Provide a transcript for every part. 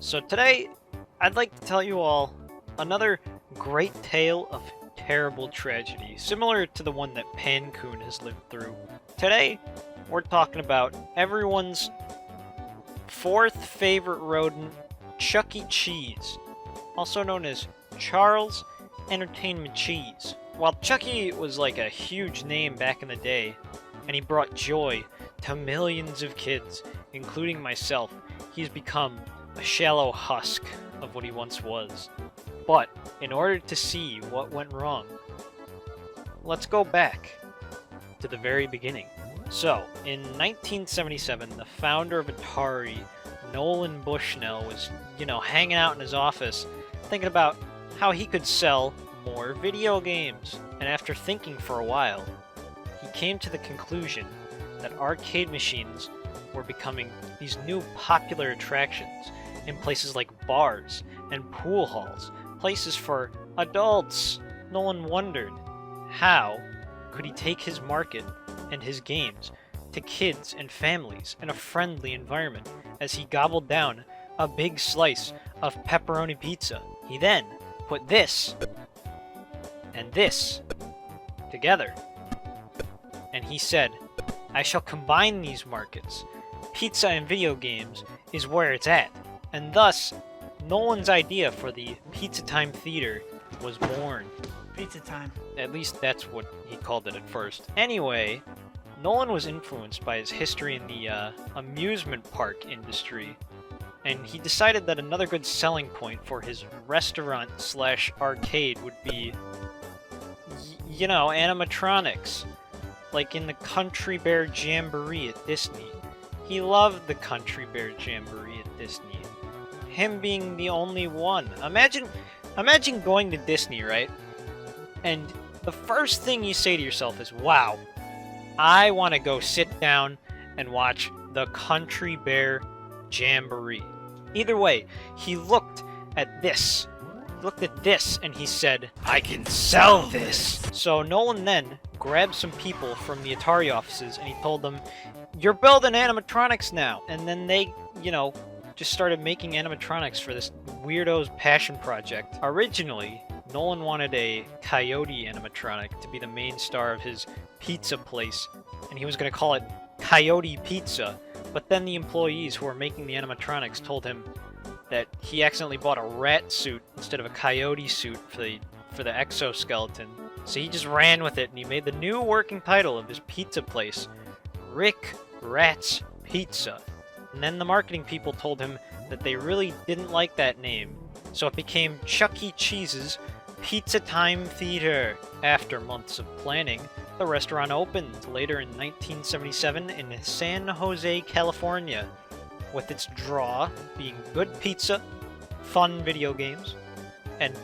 So today, I'd like to tell you all another great tale of terrible tragedy, similar to the one that Pancoon has lived through. Today, we're talking about everyone's fourth favorite rodent, Chuck E. Cheese, also known as Charles Entertainment Cheese. While Chuck E. was like a huge name back in the day, and he brought joy to millions of kids, including myself, he's become a shallow husk of what he once was. But in order to see what went wrong, let's go back to the very beginning. So, in 1977, the founder of Atari, Nolan Bushnell, was, hanging out in his office thinking about how he could sell more video games. And after thinking for a while, he came to the conclusion that arcade machines were becoming these new popular attractions in places like bars and pool halls, places for adults. Nolan wondered, how could he take his market and his games to kids and families in a friendly environment as he gobbled down a big slice of pepperoni pizza. He then put this and this together, and he said, I shall combine these markets. Pizza and video games is where it's at. And thus, Nolan's idea for the Pizza Time Theater was born. Pizza time. At least that's what he called it at first. Anyway, Nolan was influenced by his history in the amusement park industry, and he decided that another good selling point for his restaurant/arcade would be, animatronics. Like in the Country Bear Jamboree at Disney. He loved the Country Bear Jamboree at Disney. Him being the only one. Imagine going to Disney, right? And the first thing you say to yourself is, wow, I want to go sit down and watch the Country Bear Jamboree. Either way, he looked at this. He looked at this and he said, I can sell this. So Nolan then grabbed some people from the Atari offices and he told them, you're building animatronics now. And then they, just started making animatronics for this weirdo's passion project. Originally, Nolan wanted a coyote animatronic to be the main star of his pizza place, and he was going to call it Coyote Pizza. But then the employees who were making the animatronics told him that he accidentally bought a rat suit instead of a coyote suit for the exoskeleton. So he just ran with it, and he made the new working title of his pizza place, Rick Rat's Pizza. And then the marketing people told him that they really didn't like that name, so it became Chuck E. Cheese's Pizza Time Theater. After months of planning, the restaurant opened later in 1977 in San Jose, California, with its draw being good pizza, fun video games, and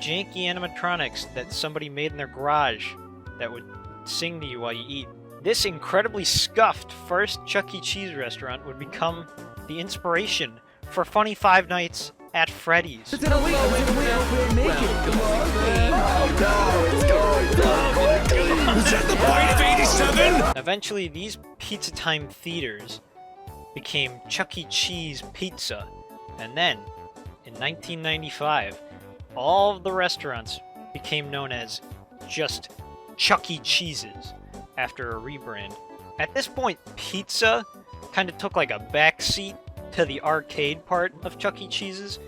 janky animatronics that somebody made in their garage that would sing to you while you eat. This incredibly scuffed first Chuck E. Cheese restaurant would become the inspiration for Funny Five Nights at Freddy's. Eventually, these Pizza Time theaters became Chuck E. Cheese Pizza, and then, in 1995, all of the restaurants became known as just Chuck E. Cheese's after a rebrand. At this point, pizza kind of took like a backseat to the arcade part of Chuck E. Cheese's.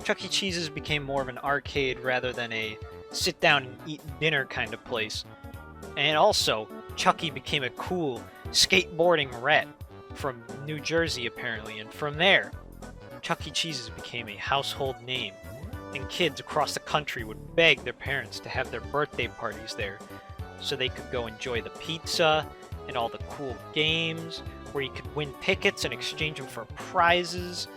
Chuck E. Cheese's became more of an arcade rather than a sit down and eat dinner kind of place. And also, Chuck E. became a cool skateboarding rat from New Jersey apparently, and from there, Chuck E. Cheese's became a household name, and kids across the country would beg their parents to have their birthday parties there, so they could go enjoy the pizza and all the cool games, where you could win tickets and exchange them for prizes.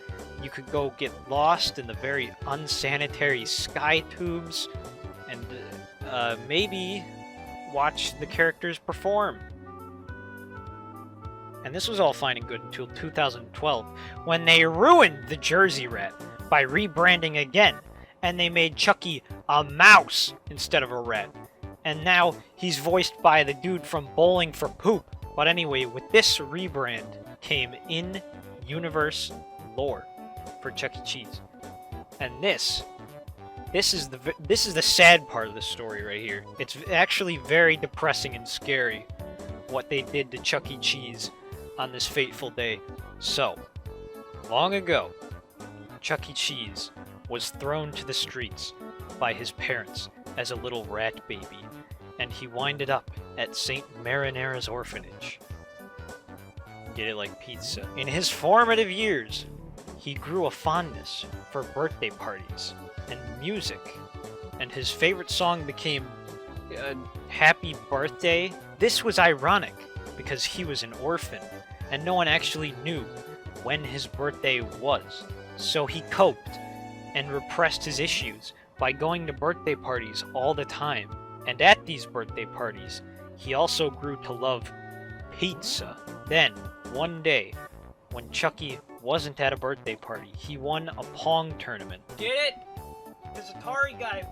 You could go get lost in the very unsanitary sky tubes, and maybe watch the characters perform. And this was all fine and good until 2012, when they ruined the Jersey Rat by rebranding again, and they made Chucky a mouse instead of a rat. And now he's voiced by the dude from Bowling for Poop. But anyway, with this rebrand came in-universe lore. for Chuck E. Cheese. And this is the sad part of the story right here. It's actually very depressing and scary what they did to Chuck E. Cheese on this fateful day. So, long ago, Chuck E. Cheese was thrown to the streets by his parents as a little rat baby, and he winded up at St. Marinera's orphanage. Get it like pizza. In his formative years, he grew a fondness for birthday parties and music, and his favorite song became Happy Birthday. This was ironic because he was an orphan, and no one actually knew when his birthday was. So he coped and repressed his issues by going to birthday parties all the time. And at these birthday parties, he also grew to love pizza. Then, one day, when Chucky wasn't at a birthday party, he won a Pong tournament. Get it? This Atari guy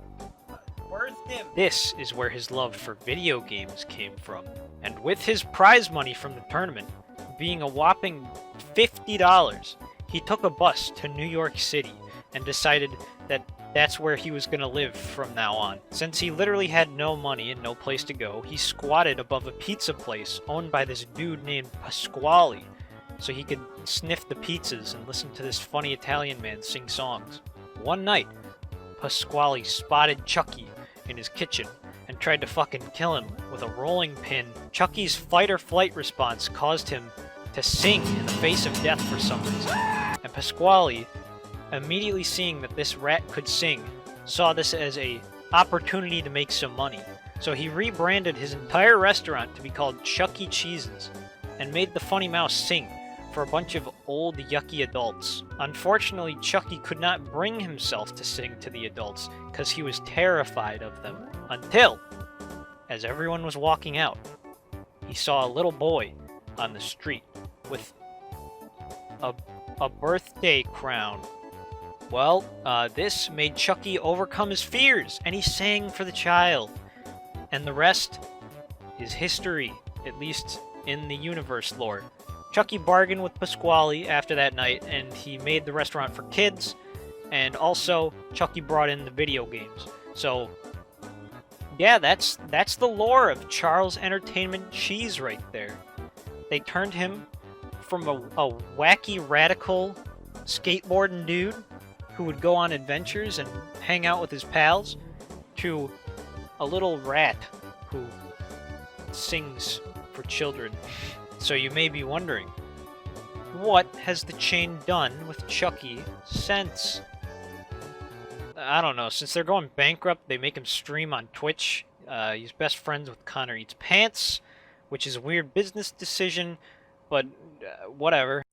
birthed him. This is where his love for video games came from. And with his prize money from the tournament being a whopping $50, he took a bus to New York City and decided that that's where he was going to live from now on. Since he literally had no money and no place to go, he squatted above a pizza place owned by this dude named Pasquale, so he could sniff the pizzas and listen to this funny Italian man sing songs. One night, Pasquale spotted Chucky in his kitchen and tried to fucking kill him with a rolling pin. Chucky's fight-or-flight response caused him to sing in the face of death for some reason. And Pasquale, immediately seeing that this rat could sing, saw this as a opportunity to make some money. So he rebranded his entire restaurant to be called Chuck E. Cheese's and made the funny mouse sing for a bunch of old yucky adults. Unfortunately, Chucky could not bring himself to sing to the adults because he was terrified of them. Until, as everyone was walking out, he saw a little boy on the street with a birthday crown. Well, this made Chucky overcome his fears, and he sang for the child. And the rest is history, at least in the universe lore. Chucky bargained with Pasquale after that night, and he made the restaurant for kids, and also Chucky brought in the video games. So, yeah, that's the lore of Charles Entertainment Cheese right there. They turned him from a wacky, radical skateboarding dude who would go on adventures and hang out with his pals to a little rat who sings for children. So you may be wondering, what has the chain done with Chucky since? I don't know. Since they're going bankrupt, they make him stream on Twitch. He's best friends with Connor Eats Pants, which is a weird business decision, but whatever.